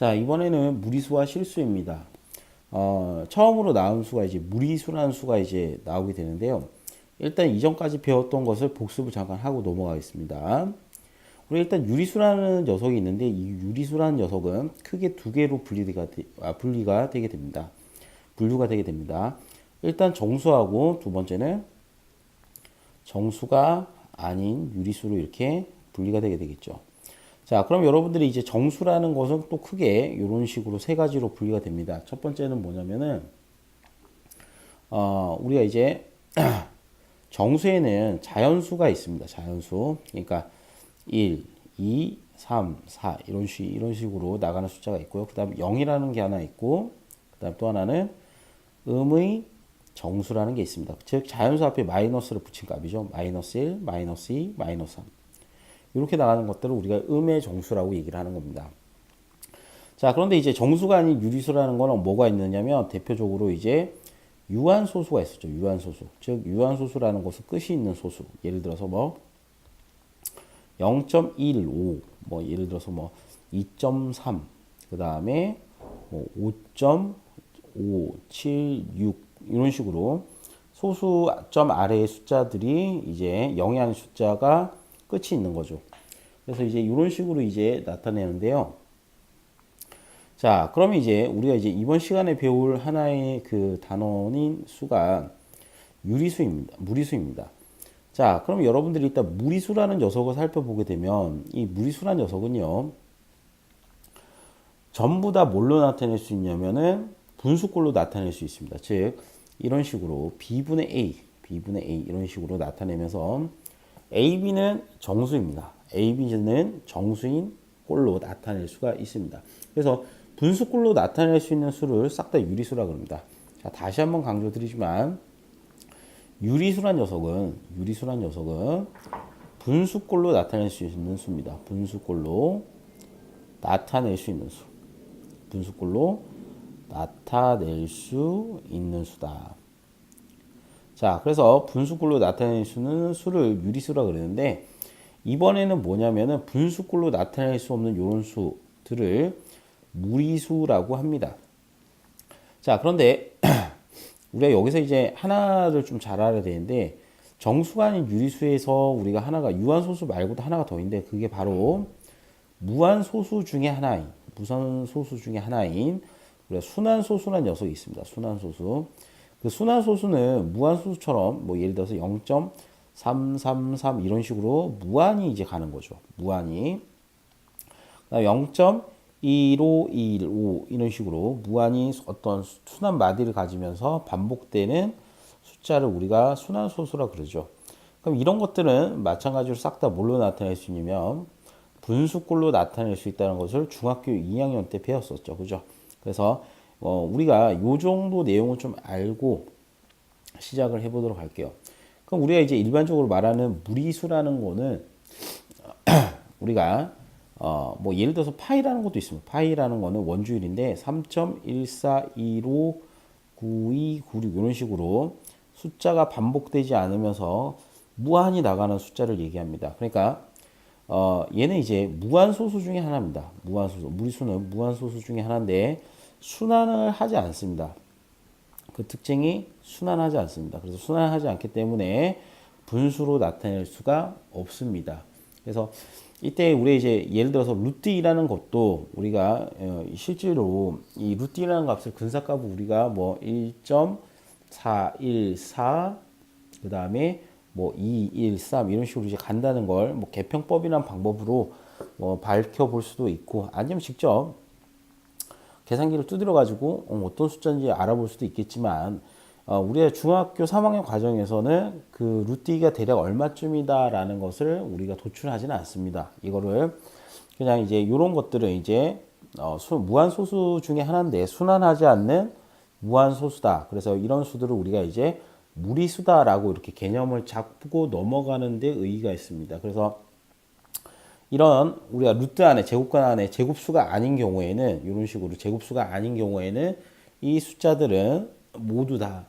자, 이번에는 무리수와 실수입니다. 처음으로 나온 수가 이제 무리수라는 수가 이제 나오게 되는데요. 일단 이전까지 배웠던 것을 복습을 잠깐 하고 넘어가겠습니다. 우리 일단 유리수라는 녀석이 있는데 이 유리수라는 녀석은 크게 두 개로 분리가 되게 됩니다. 분류가 되게 됩니다. 일단 정수하고 두 번째는 정수가 아닌 유리수로 이렇게 분리가 되게 되겠죠. 자, 그럼 여러분들이 이제 정수라는 것은 또 크게 이런 식으로 세 가지로 분리가 됩니다. 첫 번째는 뭐냐면은, 우리가 이제 정수에는 자연수가 있습니다. 자연수. 그러니까 1, 2, 3, 4 이런 식으로 나가는 숫자가 있고요. 그 다음 0이라는 게 하나 있고, 그 다음 또 하나는 음의 정수라는 게 있습니다. 즉 자연수 앞에 마이너스를 붙인 값이죠. 마이너스 1, 마이너스 2, 마이너스 3. 이렇게 나가는 것들을 우리가 음의 정수라고 얘기를 하는 겁니다. 자, 그런데 이제 정수가 아닌 유리수라는 거는 뭐가 있느냐면 대표적으로 이제 유한소수가 있었죠. 유한소수. 즉 유한소수라는 것은 끝이 있는 소수. 예를 들어서 뭐 0.15, 뭐 예를 들어서 뭐 2.3, 그 다음에 뭐 5.576 이런 식으로 소수 점 아래의 숫자들이 이제 0이 아닌 숫자가 끝이 있는 거죠. 그래서 이제 이런 식으로 이제 나타내는데요. 자, 그러면 이제 우리가 이제 이번 시간에 배울 하나의 그 단원인 수가 유리수입니다. 무리수입니다. 자, 그럼 여러분들이 일단 무리수라는 녀석을 살펴보게 되면 이 무리수라는 녀석은요. 전부 다 뭘로 나타낼 수 있냐면은 분수꼴로 나타낼 수 있습니다. 즉 이런 식으로 B분의 A 이런 식으로 나타내면서 AB는 정수입니다. AB는 정수인 꼴로 나타낼 수가 있습니다. 그래서 분수꼴로 나타낼 수 있는 수를 싹 다 유리수라 그럽니다. 자, 다시 한번 강조드리지만 유리수란 녀석은 분수꼴로 나타낼 수 있는 수입니다. 분수꼴로 나타낼 수 있는 수. 분수꼴로 나타낼 수 있는 수다. 자, 그래서 분수꼴로 나타낼 수는 수를 유리수라 그러는데 이번에는 뭐냐면은 분수꼴로 나타낼 수 없는 이런 수들을 무리수라고 합니다. 자, 그런데 우리가 여기서 이제 하나를 좀 잘 알아야 되는데 정수가 아닌 유리수에서 우리가 하나가 유한소수 말고도 하나가 더 있는데 그게 바로 무한소수 중에 하나인 우리가 순환소수라는 녀석이 있습니다. 순환소수. 그 순환소수는 무한소수처럼 뭐 예를 들어서 0.333 이런 식으로 무한히 이제 가는 거죠. 무한히. 0.15215 이런 식으로 무한히 어떤 순환 마디를 가지면서 반복되는 숫자를 우리가 순환소수라 그러죠. 그럼 이런 것들은 마찬가지로 싹 다 뭘로 나타낼 수 있냐면 분수꼴로 나타낼 수 있다는 것을 중학교 2학년 때 배웠었죠. 그죠? 그래서 우리가 요 정도 내용을 좀 알고 시작을 해보도록 할게요. 그럼 우리가 이제 일반적으로 말하는 무리수라는 거는 우리가 뭐 예를 들어서 파이라는 것도 있습니다. 파이라는 거는 원주율인데 3.14159296 이런 식으로 숫자가 반복되지 않으면서 무한히 나가는 숫자를 얘기합니다. 그러니까 얘는 이제 무한소수 중에 하나입니다. 무한소수. 무리수는 무한소수 중에 하나인데 순환을 하지 않습니다. 그 특징이 순환하지 않습니다. 그래서 순환하지 않기 때문에 분수로 나타낼 수가 없습니다. 그래서 이때 우리 이제 예를 들어서 루트 2라는 것도 우리가 실제로 이 루트 2라는 값을 근사값을 우리가 뭐 1.414 그 다음에 뭐 213 이런 식으로 이제 간다는 걸 뭐 개평법이라는 방법으로 밝혀볼 수도 있고 아니면 직접 계산기를 두드려 가지고 어떤 숫자인지 알아볼 수도 있겠지만 우리가 중학교 3학년 과정에서는 그 루트가 대략 얼마쯤이다라는 것을 우리가 도출하지는 않습니다. 이거를 그냥 이제 이런 것들은 이제 무한소수 중에 하나인데 순환하지 않는 무한소수다. 그래서 이런 수들을 우리가 이제 무리수다라고 이렇게 개념을 잡고 넘어가는 데 의의가 있습니다. 그래서 이런 우리가 루트 안에 제곱관 안에 제곱수가 아닌 경우에는 이런 식으로 제곱수가 아닌 경우에는 이 숫자들은 모두 다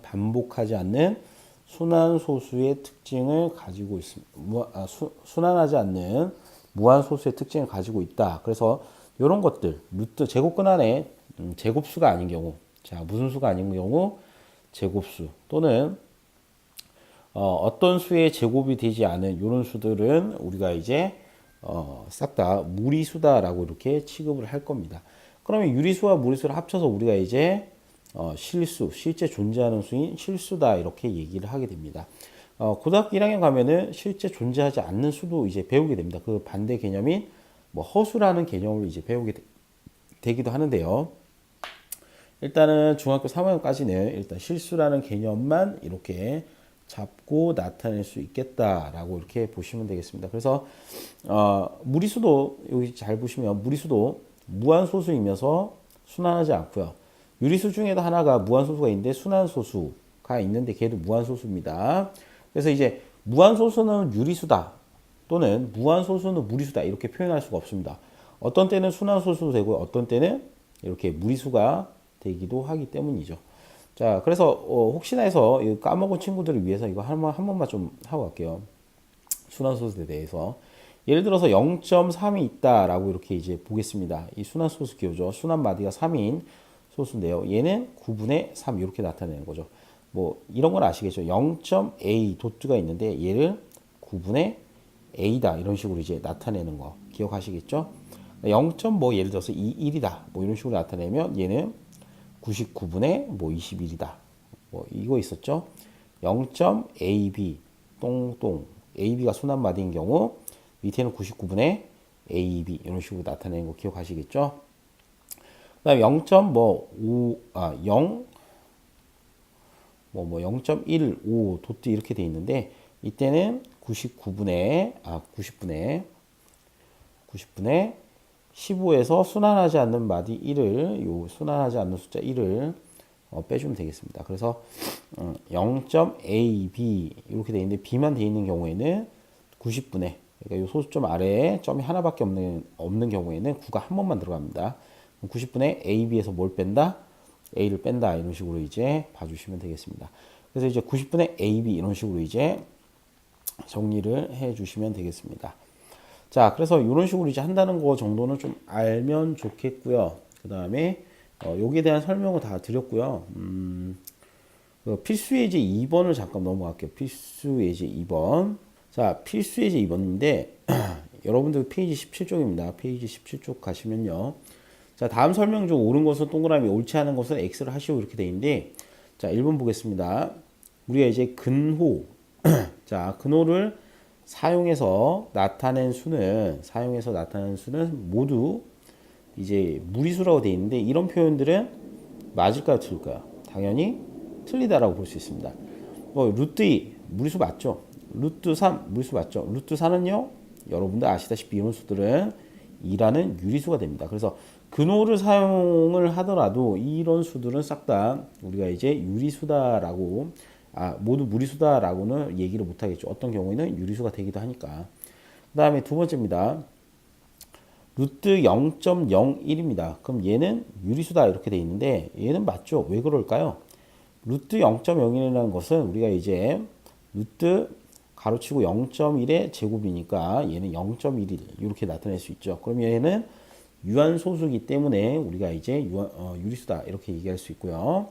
반복하지 않는 순환소수의 특징을 가지고 있습니다. 순환하지 않는 무한소수의 특징을 가지고 있다. 그래서 이런 것들 루트 제곱근 안에 제곱수가 아닌 경우, 자 무슨 수가 아닌 경우 제곱수 또는 어떤 수의 제곱이 되지 않은 이런 수들은 우리가 이제 싹 다 무리수다라고 이렇게 취급을 할 겁니다. 그러면 유리수와 무리수를 합쳐서 우리가 이제 실수, 실제 존재하는 수인 실수다 이렇게 얘기를 하게 됩니다. 고등학교 1학년 가면은 실제 존재하지 않는 수도 이제 배우게 됩니다. 그 반대 개념인 뭐 허수라는 개념을 이제 배우게 되기도 하는데요. 일단은 중학교 3학년까지는 일단 실수라는 개념만 이렇게 잡고 나타낼 수 있겠다라고 이렇게 보시면 되겠습니다. 그래서 무리수도 여기 잘 보시면 무리수도 무한소수이면서 순환하지 않고요. 유리수 중에도 하나가 무한소수가 있는데 순환소수가 있는데 걔도 무한소수입니다. 그래서 이제 무한소수는 유리수다 또는 무한소수는 무리수다 이렇게 표현할 수가 없습니다. 어떤 때는 순환소수도 되고 어떤 때는 이렇게 무리수가 되기도 하기 때문이죠. 자, 그래서 혹시나 해서 까먹은 친구들을 위해서 이거 한 번만 좀 하고 갈게요. 순환소수에 대해서. 예를 들어서 0.3이 있다라고 이렇게 이제 보겠습니다. 이 순환소수 기호죠. 순환마디가 3인 소수인데요. 얘는 9분의 3 이렇게 나타내는 거죠. 뭐 이런 건 아시겠죠? 0.a 도트가 있는데 얘를 9분의 a다 이런 식으로 이제 나타내는 거 기억하시겠죠? 0. 뭐 예를 들어서 1이다 뭐 이런 식으로 나타내면 얘는 99분의 뭐 21이다. 뭐 이거 있었죠? 0.ab 똥똥 ab가 순환마디인 경우 밑에는 99분의 ab 이런 식으로 나타내는 거 기억하시겠죠? 그다음에 0.0 0.15 도트 이렇게 돼 있는데 이때는 90분의 15에서 순환하지 않는 마디 1을 요 순환하지 않는 숫자 1을 빼주면 되겠습니다. 그래서 0.ab 이렇게 돼 있는데 b만 돼 있는 경우에는 90분의 그러니까 요 소수점 아래에 점이 하나밖에 없는 경우에는 9가 한 번만 들어갑니다. 90분의 ab에서 뭘 뺀다? a를 뺀다 이런 식으로 이제 봐주시면 되겠습니다. 그래서 이제 90분의 ab 이런 식으로 이제 정리를 해주시면 되겠습니다. 자, 그래서 이런 식으로 이제 한다는 거 정도는 좀 알면 좋겠고요. 그 다음에 여기에 대한 설명을 다 드렸고요. 필수 예제 2번을 잠깐 넘어갈게요. 필수 예제 2번. 자, 필수 예제 2번인데 여러분들 페이지 17쪽입니다. 페이지 17쪽 가시면요. 자, 다음 설명 중 옳은 것은 동그라미, 옳지 않은 것은 X를 하시오 이렇게 돼 있는데 자, 1번 보겠습니다. 우리가 이제 근호 자, 근호를 사용해서 나타낸 수는 모두 이제 무리수라고 되어 있는데 이런 표현들은 맞을까요, 틀릴까요? 당연히 틀리다라고 볼 수 있습니다. 루트 2 무리수 맞죠? 루트 3 무리수 맞죠? 루트 4는요, 여러분들 아시다시피 이런 수들은 2라는 유리수가 됩니다. 그래서 근호를 사용을 하더라도 이런 수들은 싹 다 우리가 이제 유리수다라고 모두 무리수다라고는 얘기를 못하겠죠. 어떤 경우에는 유리수가 되기도 하니까. 그 다음에 두 번째입니다. 루트 0.01입니다. 그럼 얘는 유리수다 이렇게 돼 있는데 얘는 맞죠? 왜 그럴까요? 루트 0.01이라는 것은 우리가 이제 루트 가로치고 0.1의 제곱이니까 얘는 0.11 이렇게 나타낼 수 있죠. 그럼 얘는 유한소수이기 때문에 우리가 이제 유리수다 이렇게 얘기할 수 있고요.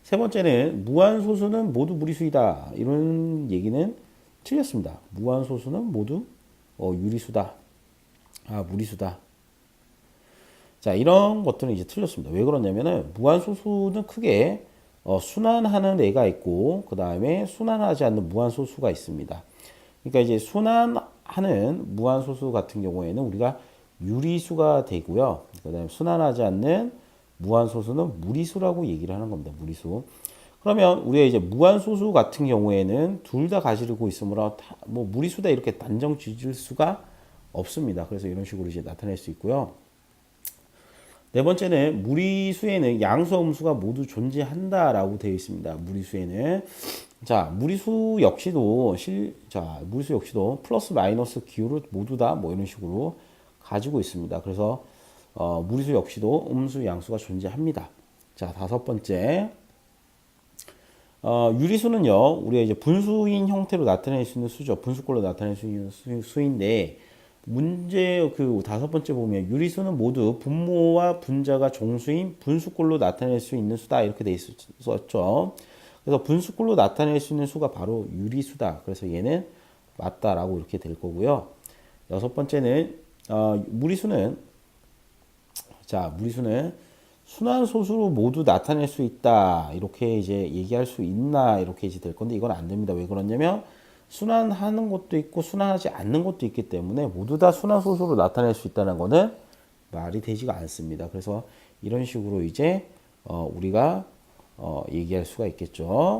세 번째는 무한소수는 모두 무리수이다. 이런 얘기는 틀렸습니다. 무한소수는 모두 유리수다. 무리수다. 자, 이런 것들은 이제 틀렸습니다. 왜 그러냐면은 무한소수는 크게 순환하는 애가 있고 그 다음에 순환하지 않는 무한소수가 있습니다. 그러니까 이제 순환하는 무한소수 같은 경우에는 우리가 유리수가 되고요. 그 다음에 순환하지 않는 무한소수는 무리수라고 얘기를 하는 겁니다. 무리수. 그러면 우리가 이제 무한소수 같은 경우에는 둘 다 가지고 있으므로 뭐 무리수다 이렇게 단정 지을 수가 없습니다. 그래서 이런 식으로 이제 나타낼 수 있고요. 네 번째는 무리수에는 양수와 음수가 모두 존재한다라고 되어 있습니다. 무리수에는 자, 무리수 역시도 플러스 마이너스 기호를 모두 다 뭐 이런 식으로 가지고 있습니다. 그래서 무리수 역시도 음수, 양수가 존재합니다. 자, 다섯 번째. 유리수는요, 우리가 이제 분수인 형태로 나타낼 수 있는 수죠. 분수꼴로 나타낼 수 있는 수인데, 문제 그 다섯 번째 보면 유리수는 모두 분모와 분자가 정수인 분수꼴로 나타낼 수 있는 수다 이렇게 돼 있었죠. 그래서 분수꼴로 나타낼 수 있는 수가 바로 유리수다. 그래서 얘는 맞다라고 이렇게 될 거고요. 여섯 번째는 무리수는 무리수는 순환소수로 모두 나타낼 수 있다. 이렇게 이제 얘기할 수 있나 이렇게 이제 될 건데 이건 안 됩니다. 왜 그러냐면 순환하는 것도 있고 순환하지 않는 것도 있기 때문에 모두 다 순환소수로 나타낼 수 있다는 거는 말이 되지가 않습니다. 그래서 이런 식으로 이제 우리가 얘기할 수가 있겠죠.